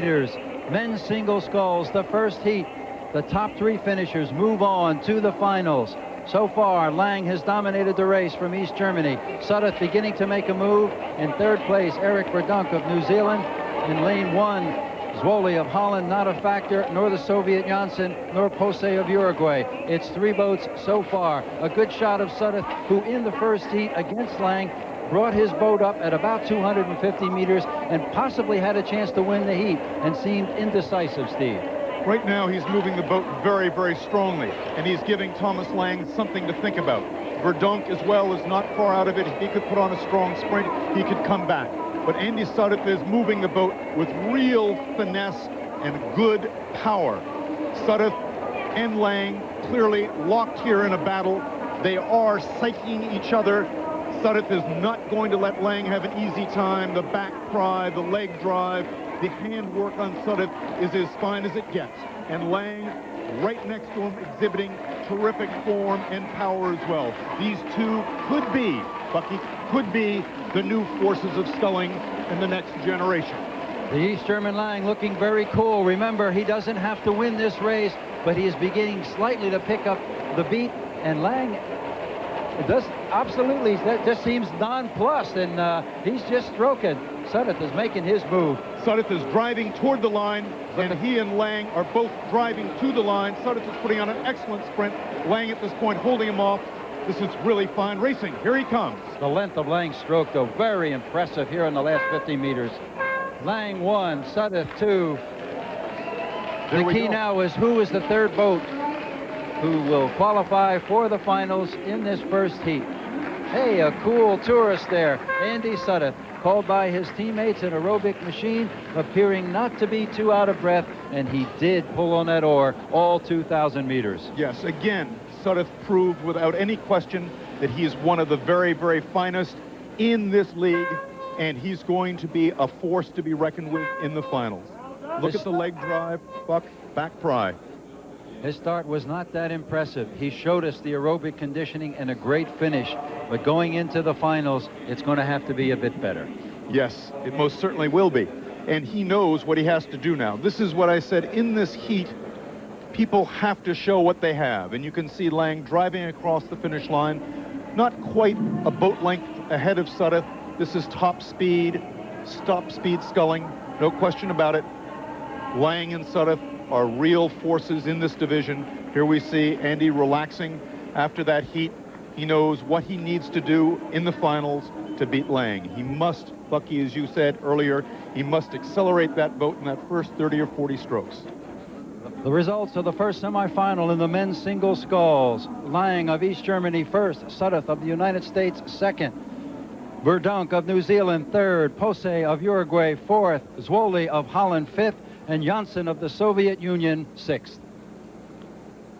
Men's single sculls, the first heat. The top three finishers move on to the finals. So far, Lange has dominated the race from East Germany. Sudduth beginning to make a move. In third place, Eric Verdonk of New Zealand. In lane one, Zwoli of Holland, not a factor, nor the Soviet Janssen, nor Pose of Uruguay. It's three boats so far. A good shot of Sudduth, who in the first heat against Lange brought his boat up at about 250 meters and possibly had a chance to win the heat and seemed indecisive, Steve. Right now, he's moving the boat very, very strongly, and he's giving Thomas Lange something to think about. Verdonk, as well, is not far out of it. If he could put on a strong sprint, he could come back. But Andy Sudduth is moving the boat with real finesse and good power. Sudduth and Lange clearly locked here in a battle. They are psyching each other. Sudduth is not going to let Lange have an easy time. The back pry, the leg drive, the handwork on Sudduth is as fine as it gets. And Lange, right next to him, exhibiting terrific form and power as well. These two could be, Bucky, could be the new forces of sculling in the next generation. The East German Lange looking very cool. Remember, he doesn't have to win this race, but he is beginning slightly to pick up the beat. And Lange does absolutely, that just seems nonplussed, and he's just stroking. Sudduth is making his move. Sudduth is driving toward the line, and he and Lange are both driving to the line. Sudduth is putting on an excellent sprint. Lange at this point holding him off. This is really fine racing. Here he comes. The length of Lange's stroke, though, very impressive here in the last 50 meters. Lange 1, Sudduth 2. The key now is who is the third boat who will qualify for the finals in this first heat. Hey, a cool tourist there, Andy Sudduth, called by his teammates an aerobic machine, appearing not to be too out of breath, and he did pull on that oar all 2,000 meters. Yes, again, Sudduth proved without any question that he is one of the very, very finest in this league, and he's going to be a force to be reckoned with in the finals. Look at the leg drive, Buck, back pry. His start was not that impressive. He showed us the aerobic conditioning and a great finish, but going into the finals, it's going to have to be a bit better. Yes, it most certainly will be. And he knows what he has to do now. This is what I said, in this heat, people have to show what they have. And you can see Lange driving across the finish line, not quite a boat length ahead of Sudduth. This is top speed, stop speed sculling, no question about it. Lange and Sudduth are real forces in this division. Here we see Andy relaxing after that heat. He knows what he needs to do in the finals to beat Lange. He must, Bucky, as you said earlier, he must accelerate that boat in that first 30 or 40 strokes. The results of the first semifinal in the men's single sculls. Lange of East Germany first, Sudduth of the United States second, Verdonk of New Zealand third, Pose of Uruguay fourth, Zwoli of Holland fifth, and Janssen of the Soviet Union sixth.